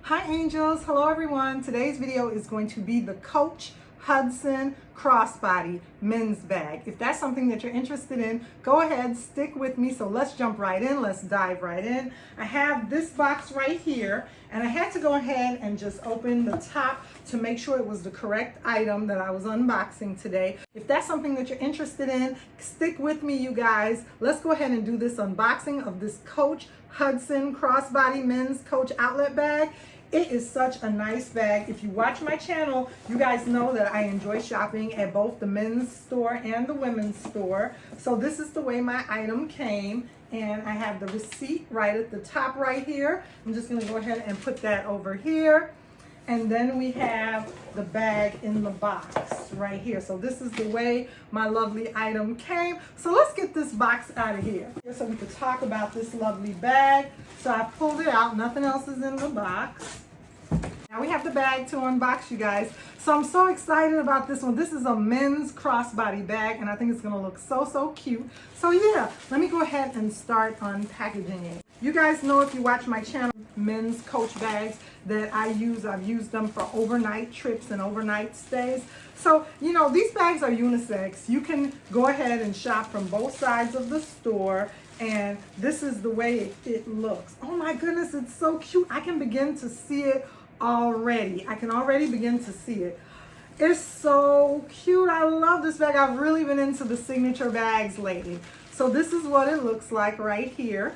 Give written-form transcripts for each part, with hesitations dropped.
Hi angels, hello everyone. Today's video is going to be the Coach Hudson Crossbody men's bag. If that's something that you're interested in, go ahead, stick with me. So let's jump right in, let's dive right in. I have this box right here and I had to go ahead and just open the top to make sure it was the correct item that I was unboxing today. If that's something that you're interested in, stick with me you guys. Let's go ahead and do this unboxing of this Coach Hudson Crossbody men's Coach outlet bag. It is such a nice bag. If you watch my channel, you guys know that I enjoy shopping at both the men's store and the women's store. So this is the way my item came, and I have the receipt right at the top right here. I'm just gonna go ahead and put that over here. And then we have the bag in the box right here. So this is the way my lovely item came. So let's get this box out of here so we can talk about this lovely bag. So I pulled it out, nothing else is in the box. Now we have the bag to unbox, you guys. So I'm so excited about this one. This is a men's crossbody bag and I think it's gonna look so cute. So yeah, let me go ahead and start unpackaging it. You guys know, if you watch my channel, men's Coach bags that I've used them for overnight trips and overnight stays. So, you know, these bags are unisex. You can go ahead and shop from both sides of the store, and this is the way it looks. Oh my goodness, it's so cute. I can begin to see it already. I can already begin to see it. It's so cute. I love this bag. I've really been into the signature bags lately. So this is what it looks like right here.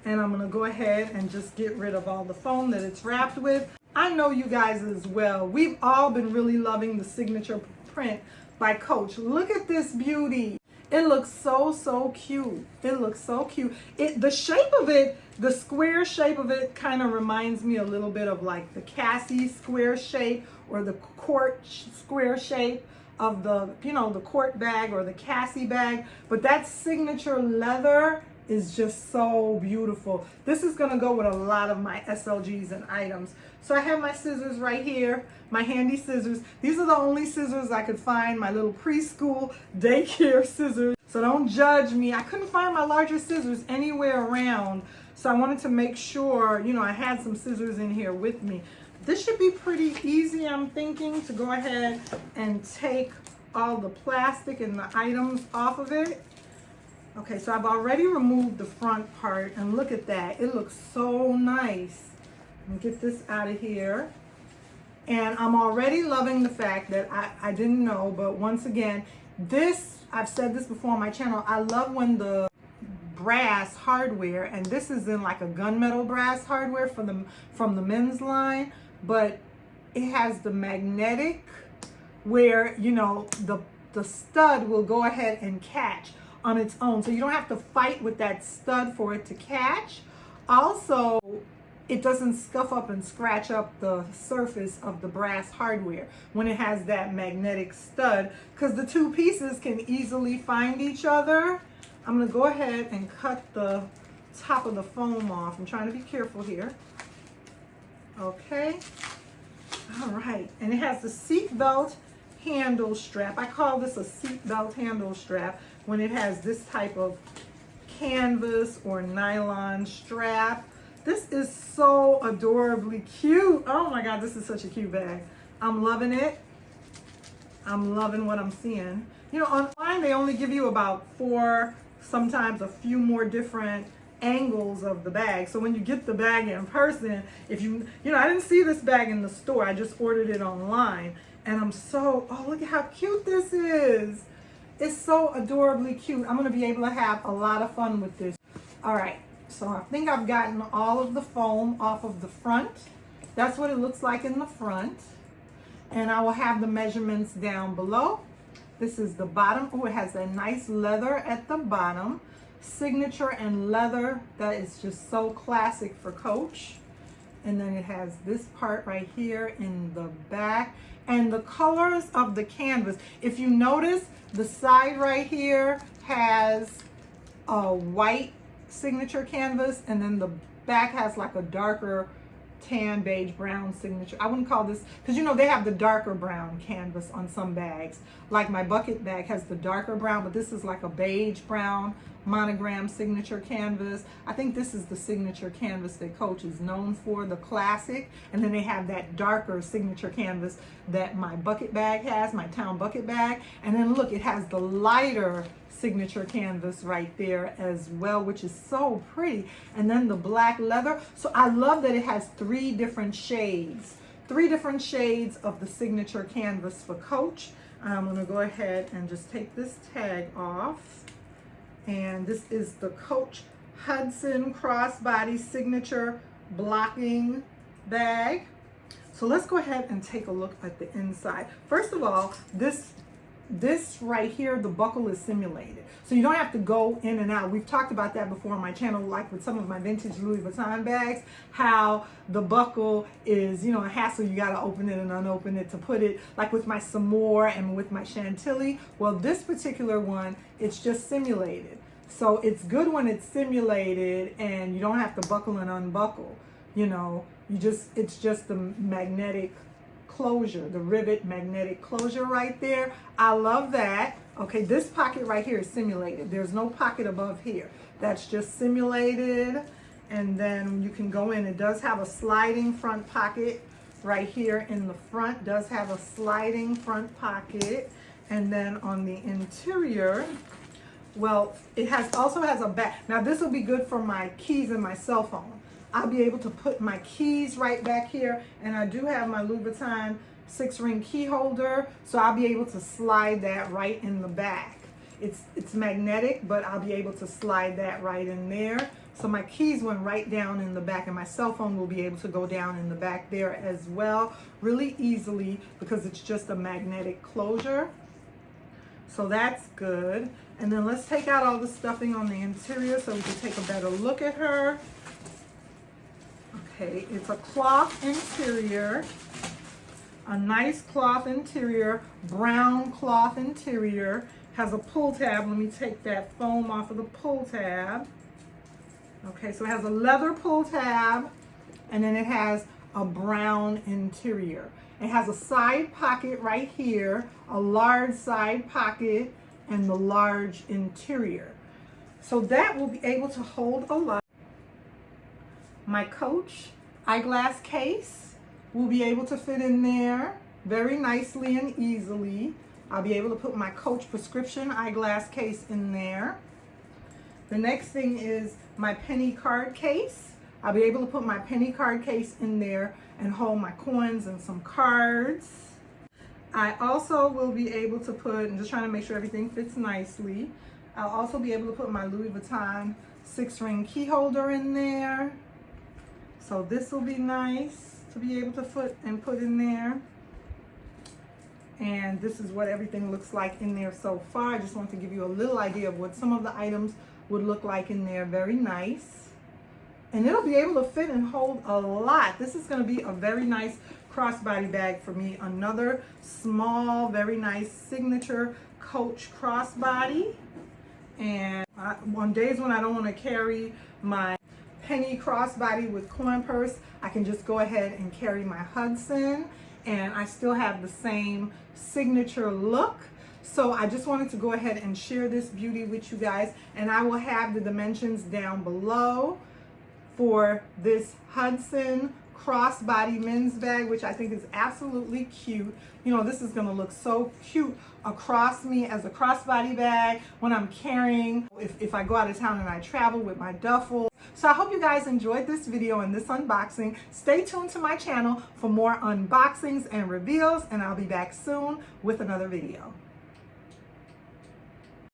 And I'm gonna go ahead and just get rid of all the foam that it's wrapped with. I know you guys as well. We've all been really loving the signature print by Coach. Look at this beauty. It looks so cute. It looks so cute. The shape of it, the square shape of it kind of reminds me a little bit of like the Cassie square shape or the Court square shape of the, you know, the Court bag or the Cassie bag. But that signature leather is just so beautiful. This is gonna go with a lot of my SLGs and items. So I have my scissors right here, my handy scissors. These are the only scissors I could find, my little preschool daycare scissors. So don't judge me. I couldn't find my larger scissors anywhere around. So I wanted to make sure, you know, I had some scissors in here with me. This should be pretty easy, I'm thinking, to go ahead and take all the plastic and the items off of it. Okay, so I've already removed the front part, and look at that. It looks so nice. Let me get this out of here. And I'm already loving the fact that I didn't know, but once again, this, I've said this before on my channel, I love when the brass hardware, and this is in like a gunmetal brass hardware from the men's line, but it has the magnetic where, you know, the stud will go ahead and catch on its own, so you don't have to fight with that stud for it to catch. Also, it doesn't scuff up and scratch up the surface of the brass hardware when it has that magnetic stud, because the two pieces can easily find each other. I'm gonna go ahead and cut the top of the foam off. I'm trying to be careful here. Okay, all right, and it has the seat belt handle strap. I call this a seat belt handle strap when it has this type of canvas or nylon strap. This is so adorably cute. Oh my God, this is such a cute bag. I'm loving it. I'm loving what I'm seeing. You know, online they only give you about 4, sometimes a few more different angles of the bag. So when you get the bag in person, if you know, I didn't see this bag in the store. I just ordered it online. And I'm so, oh, look at how cute this is. It's so adorably cute. I'm gonna be able to have a lot of fun with this. All right, so I think I've gotten all of the foam off of the front. That's what it looks like in the front. And I will have the measurements down below. This is the bottom. Oh, it has a nice leather at the bottom. Signature and leather, that is just so classic for Coach. And then it has this part right here in the back. And the colors of the canvas, if you notice, the side right here has a white signature canvas, and then the back has like a darker tan, beige, brown signature. I wouldn't call this, because you know they have the darker brown canvas on some bags. Like my bucket bag has the darker brown, but this is like a beige brown monogram signature canvas. I think this is the signature canvas that Coach is known for, the classic. And then they have that darker signature canvas that my bucket bag has, my town bucket bag. And then look, it has the lighter signature canvas right there as well, which is so pretty. And then the black leather. So I love that it has three different shades of the signature canvas for Coach. I'm going to go ahead and just take this tag off. And this is the Coach Hudson Crossbody Signature Blocking Bag. So let's go ahead and take a look at the inside. First of all, this right here, the buckle is simulated. So you don't have to go in and out. We've talked about that before on my channel, like with some of my vintage Louis Vuitton bags, how the buckle is, you know, a hassle. You got to open it and unopen it to put it, like with my Samore and with my Chantilly. Well, this particular one, it's just simulated. So it's good when it's simulated and you don't have to buckle and unbuckle. You know, it's just the magnetic closure, the rivet magnetic closure right there. I love that. Okay, this pocket right here is simulated. There's no pocket above here. That's just simulated. And then you can go in. It does have a sliding front pocket right here in the front. Does have a sliding front pocket. And then on the interior, well, it also has a back. Now this will be good for my keys and my cell phone. I'll be able to put my keys right back here, and I do have my Louis Vuitton 6-ring key holder, so I'll be able to slide that right in the back. It's magnetic, but I'll be able to slide that right in there. So my keys went right down in the back, and my cell phone will be able to go down in the back there as well, really easily, because it's just a magnetic closure. So that's good. And then let's take out all the stuffing on the interior so we can take a better look at her. Okay, it's a cloth interior, a nice cloth interior, brown cloth interior, has a pull tab. Let me take that foam off of the pull tab. Okay, so it has a leather pull tab, and then it has a brown interior. It has a side pocket right here, a large side pocket, and the large interior. So that will be able to hold a lot. My Coach eyeglass case will be able to fit in there very nicely and easily. I'll be able to put my Coach prescription eyeglass case in there. The next thing is my penny card case. I'll be able to put my penny card case in there and hold my coins and some cards. I also will be able to put, I'm just trying to make sure everything fits nicely. I'll also be able to put my Louis Vuitton 6-ring key holder in there. So this will be nice to be able to put in there. And this is what everything looks like in there so far. I just want to give you a little idea of what some of the items would look like in there. Very nice. And it'll be able to fit and hold a lot. This is going to be a very nice crossbody bag for me. Another small, very nice signature Coach crossbody. And on days when I don't want to carry my penny crossbody with coin purse, I can just go ahead and carry my Hudson, and I still have the same signature look. So I just wanted to go ahead and share this beauty with you guys, and I will have the dimensions down below for this Hudson crossbody men's bag, which I think is absolutely cute. You know, this is going to look so cute across me as a crossbody bag when I'm carrying, if I go out of town and I travel with my duffel. So I hope you guys enjoyed this video and this unboxing. Stay tuned to my channel for more unboxings and reveals, and I'll be back soon with another video.